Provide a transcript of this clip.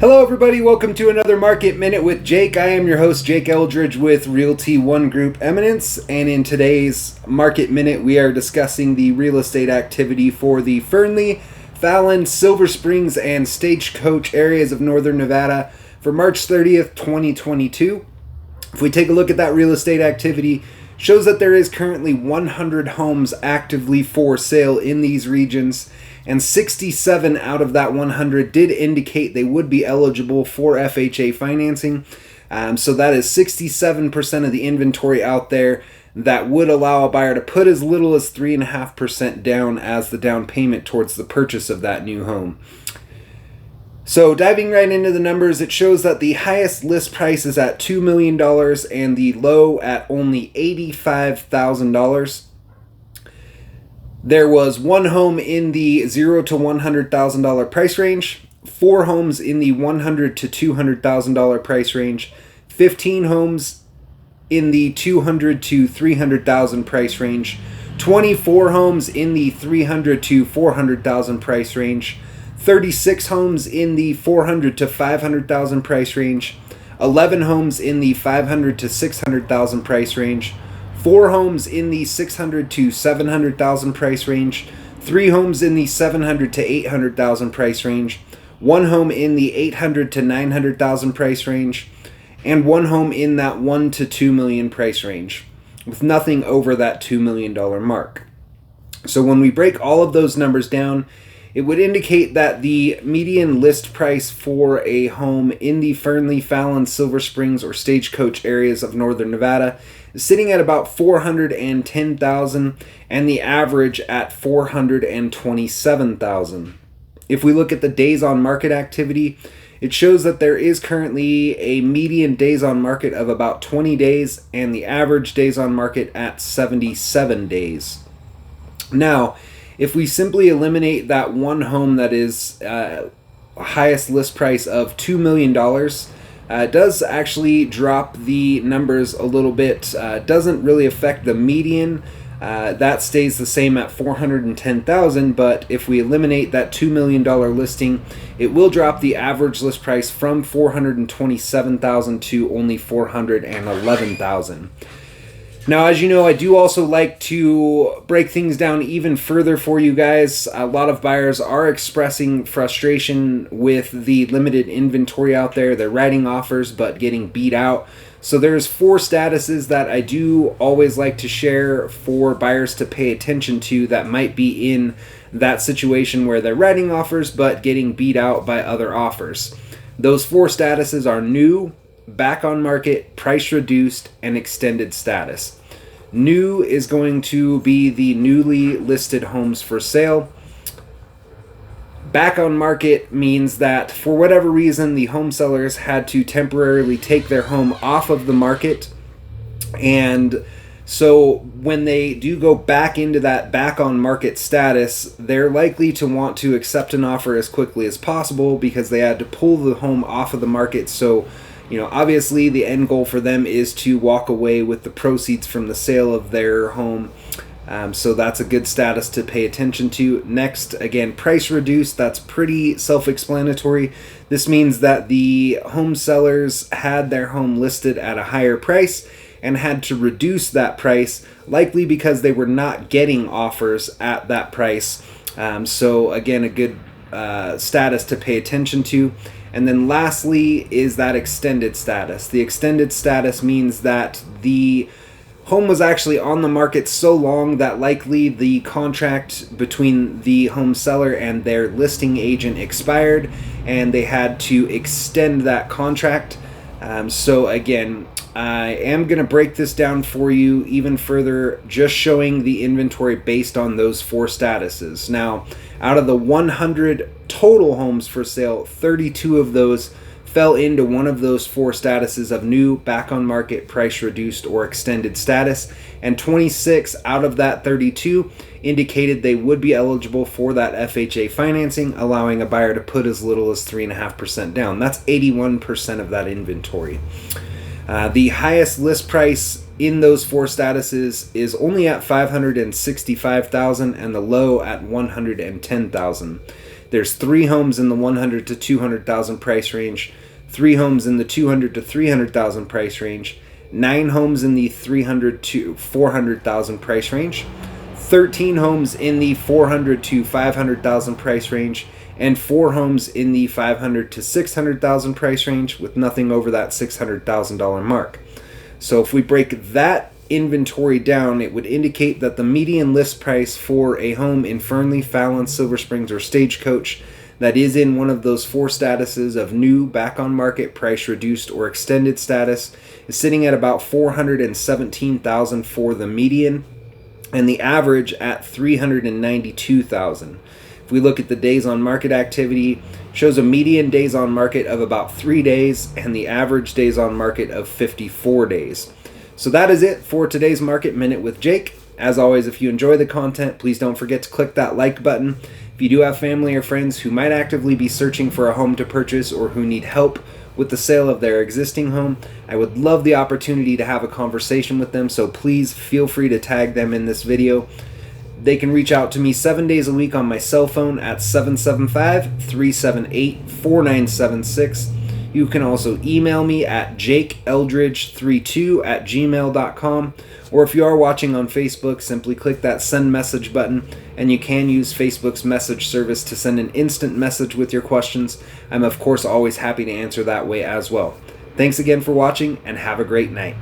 Hello everybody, welcome to another Market Minute with Jake. I am your host, Jake Eldridge with Realty One Group Eminence, and in today's Market Minute we are discussing the real estate activity for the Fernley, Fallon, Silver Springs, and Stagecoach areas of Northern Nevada for March 30th, 2022. If we take a look at that real estate activity, shows that there is currently 100 homes actively for sale in these regions, and 67 out of that 100 did indicate they would be eligible for FHA financing. So that is 67% of the inventory out there that would allow a buyer to put as little as 3.5% down as the down payment towards the purchase of that new home. So diving right into the numbers, it shows that the highest list price is at $2 million and the low at only $85,000. There was one home in the $0 to $100,000 price range, 4 homes in the $100,000 to $200,000 price range, 15 homes in the $200,000 to $300,000 price range, 24 homes in the $300,000 to $400,000 price range, 36 homes in the $400,000 to $500,000 price range, 11 homes in the $500,000 to $600,000 price range, 4 homes in the $600,000 to $700,000 price range, 3 homes in the $700,000 to $800,000 price range, 1 home in the $800,000 to $900,000 price range, and 1 home in that $1 to $2 million price range, with nothing over that $2 million mark. So when we break all of those numbers down, it would indicate that the median list price for a home in the Fernley, Fallon, Silver Springs, or Stagecoach areas of Northern Nevada is sitting at about $410,000 and the average at $427,000. If we look at the days on market activity, it shows that there is currently a median days on market of about 20 days and the average days on market at 77 days. Now, if we simply eliminate that one home that is highest list price of $2 million, it does actually drop the numbers a little bit. Doesn't really affect the median. That stays the same at $410,000, but if we eliminate that $2 million listing, it will drop the average list price from $427,000 to only $411,000. Now, as you know, I do also like to break things down even further for you guys. A lot of buyers are expressing frustration with the limited inventory out there. They're writing offers but getting beat out. So there's 4 statuses that I do always like to share for buyers to pay attention to that might be in that situation where they're writing offers but getting beat out by other offers. Those 4 statuses are new, back on market, price reduced, and extended status. New is going to be the newly listed homes for sale. Back on market means that for whatever reason the home sellers had to temporarily take their home off of the market, and so when they do go back into that back on market status, they're likely to want to accept an offer as quickly as possible because they had to pull the home off of the market. So obviously the end goal for them is to walk away with the proceeds from the sale of their home. So that's a good status to pay attention to. Next, again, price reduced. That's pretty self-explanatory. This means that the home sellers had their home listed at a higher price and had to reduce that price, likely because they were not getting offers at that price. So again, a good status to pay attention to. And then lastly is that extended status. The extended status means that the home was actually on the market so long that likely the contract between the home seller and their listing agent expired and they had to extend that contract. So again, I am going to break this down for you even further, just showing the inventory based on those 4 statuses. Now, out of the 100 total homes for sale, 32 of those fell into one of those 4 statuses of new, back on market, price reduced, or extended status, and 26 out of that 32 indicated they would be eligible for that FHA financing, allowing a buyer to put as little as 3.5% down. That's 81% of that inventory. The highest list price in those 4 statuses is only at $565,000 and the low at $110,000. There's 3 homes in the 100 to 200,000 price range, 3 homes in the 200 to 300,000 price range, 9 homes in the 300 to 400,000 price range, 13 homes in the 400 to 500,000 price range, and 4 homes in the 500 to 600,000 price range, with nothing over that $600,000 mark. So if we break that inventory down, it would indicate that the median list price for a home in Fernley, Fallon, Silver Springs, or Stagecoach that is in one of those 4 statuses of new, back on market, price reduced, or extended status is sitting at about $417,000 for the median, and the average at $392,000. If we look at the days on market activity, it shows a median days on market of about 3 days and the average days on market of 54 days. So that is it for today's Market Minute with Jake. As always, if you enjoy the content, please don't forget to click that like button. If you do have family or friends who might actively be searching for a home to purchase or who need help with the sale of their existing home, I would love the opportunity to have a conversation with them, so please feel free to tag them in this video. They can reach out to me 7 days a week on my cell phone at 775-378-4976. You can also email me at jakeeldridge32@gmail.com, or if you are watching on Facebook, simply click that send message button, and you can use Facebook's message service to send an instant message with your questions. I'm of course always happy to answer that way as well. Thanks again for watching, and have a great night.